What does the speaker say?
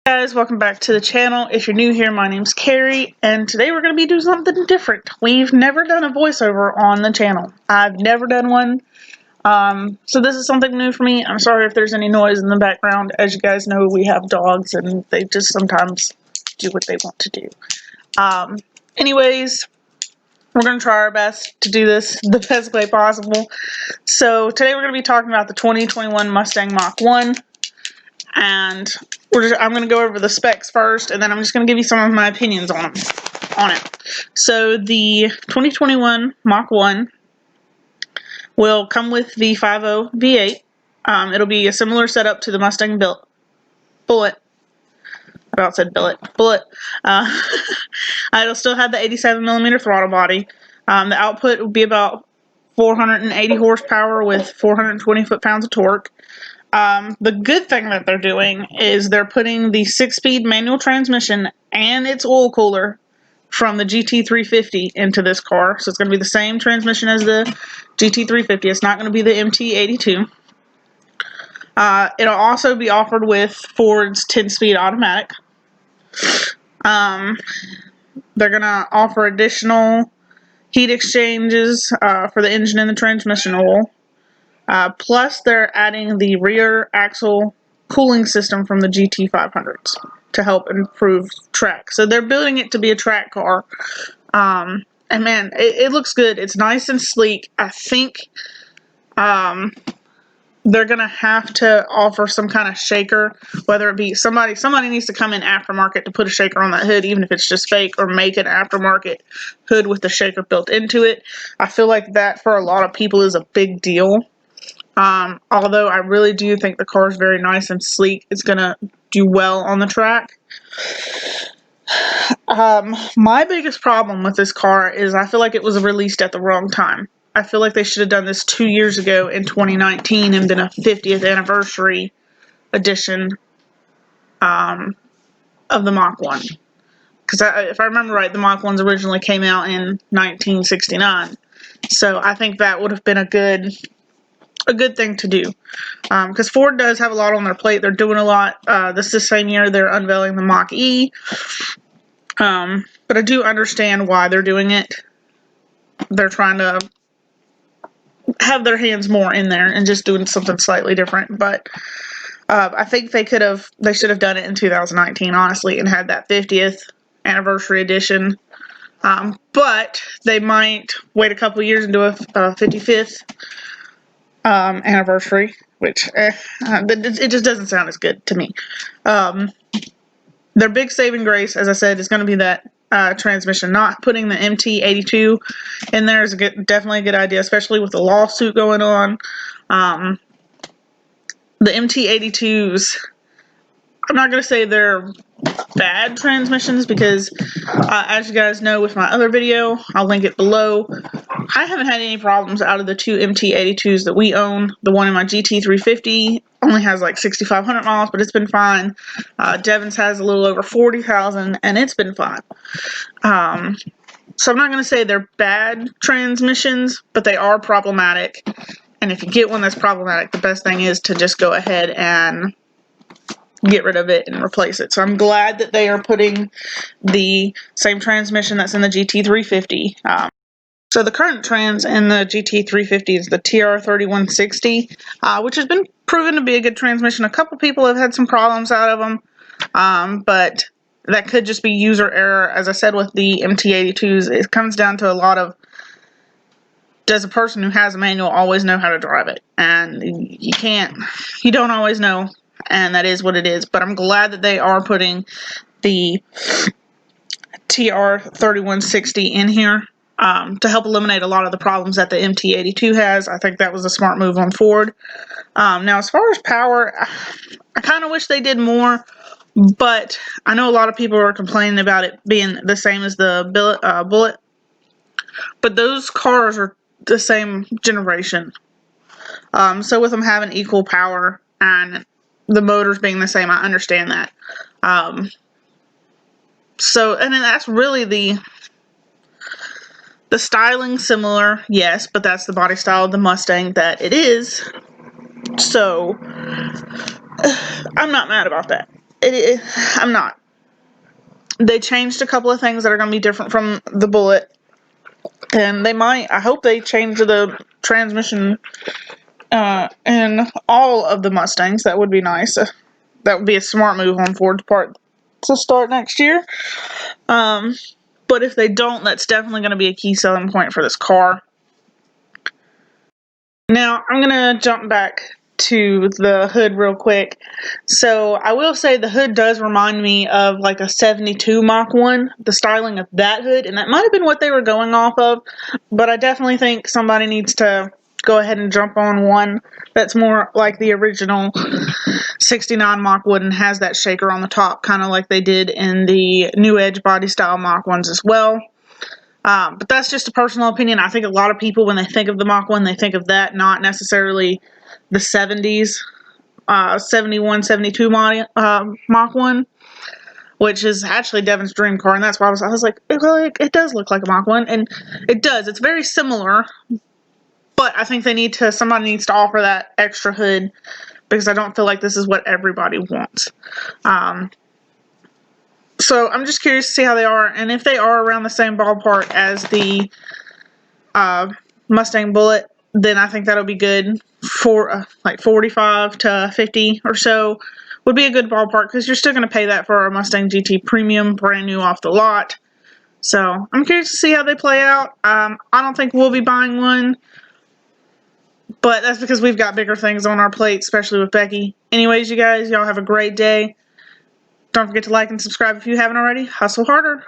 Guys, welcome back to the channel. If you're new here, my name's Carrie, and today we're going to be doing something different. We've never done a voiceover on the channel. I've never done one, so this is something new for me. I'm sorry if there's any noise in the background. As you guys know, we have dogs, and they just sometimes do what they want to do. Anyways, we're going to try our best to do this the best way possible. So today we're going to be talking about the 2021 Mustang Mach 1. And I'm going to go over the specs first, and then I'm just going to give you some of my opinions on it. So the 2021 Mach 1 will come with the 5.0 V8. It'll be a similar setup to the Mustang Bullet. I about said Bullet. It'll still have the 87mm throttle body. The output will be about 480 horsepower with 420 foot-pounds of torque. The good thing that they're doing is they're putting the 6-speed manual transmission and its oil cooler from the GT350 into this car. So it's going to be the same transmission as the GT350. It's not going to be the MT82. It'll also be offered with Ford's 10-speed automatic. They're going to offer additional heat exchanges for the engine and the transmission oil. Plus, they're adding the rear axle cooling system from the GT500s to help improve track. So they're building it to be a track car. And man, it looks good. It's nice and sleek. I think they're going to have to offer some kind of shaker, whether it be somebody needs to come in aftermarket to put a shaker on that hood, even if it's just fake, or make an aftermarket hood with the shaker built into it. I feel like that for a lot of people is a big deal. Although I really do think the car is very nice and sleek. It's going to do well on the track. My biggest problem with this car is I feel like it was released at the wrong time. I feel like they should have done this 2 years ago in 2019 and been a 50th anniversary edition of the Mach 1. Because if I remember right, the Mach 1s originally came out in 1969. So I think that would have been a good thing to do, because Ford does have a lot on their plate. They're doing a lot. This is the same year they're unveiling the Mach E, but I do understand why they're doing it. They're trying to have their hands more in there and just doing something slightly different, but I think they should have done it in 2019, honestly, and had that 50th anniversary edition. But they might wait a couple years and do a 55th anniversary, which it just doesn't sound as good to me. Their big saving grace, as I said, is going to be that transmission. Not putting the MT82 in there is definitely a good idea, especially with the lawsuit going on. The MT82s, I'm not going to say they're bad transmissions, because as you guys know with my other video, I'll link it below, I haven't had any problems out of the two MT82s that we own. The one in my GT350 only has like 6,500 miles, but it's been fine. Devon's has a little over 40,000, and it's been fine. So I'm not going to say they're bad transmissions, but they are problematic. And if you get one that's problematic, the best thing is to just go ahead and get rid of it and replace it. So I'm glad that they are putting the same transmission that's in the GT350. So the current trans in the GT350 is the TR3160, which has been proven to be a good transmission. A couple people have had some problems out of them, but that could just be user error. As I said with the MT82s, it comes down to a lot of, does a person who has a manual always know how to drive it? And you don't always know, and that is what it is. But I'm glad that they are putting the TR3160 in here. To help eliminate a lot of the problems that the MT82 has. I think that was a smart move on Ford. Now, as far as power, I kind of wish they did more, but I know a lot of people are complaining about it being the same as the Bullet, but those cars are the same generation. So with them having equal power and the motors being the same, I understand that. And then that's really the styling similar, yes, but that's the body style of the Mustang that it is. So I'm not mad about that. I'm not. They changed a couple of things that are going to be different from the Bullet. And they might, I hope they change the transmission in all of the Mustangs. That would be nice. That would be a smart move on Ford's part to start next year. But if they don't, that's definitely going to be a key selling point for this car. Now, I'm going to jump back to the hood real quick. So, I will say the hood does remind me of like a 72 Mach 1, the styling of that hood, and that might have been what they were going off of, but I definitely think somebody needs to go ahead and jump on one that's more like the original 69 Mach wood and has that shaker on the top, kind of like they did in the New Edge body style Mach 1s as well. But that's just a personal opinion. I think a lot of people, when they think of the Mach 1, they think of that, not necessarily the 70s, 71, 72 Mach 1, which is actually Devin's dream car, and that's why I was like, it does look like a Mach 1, and it does. It's very similar, but I think somebody needs to offer that extra hood, because I don't feel like this is what everybody wants. So I'm just curious to see how they are, and if they are around the same ballpark as the Mustang Bullet, then I think that'll be good. For like 45 to 50 or so would be a good ballpark, because you're still going to pay that for a Mustang GT Premium, brand new off the lot. So I'm curious to see how they play out. I don't think we'll be buying one, but that's because we've got bigger things on our plate, especially with Becky. Anyways, you guys, y'all have a great day. Don't forget to like and subscribe if you haven't already. Hustle harder.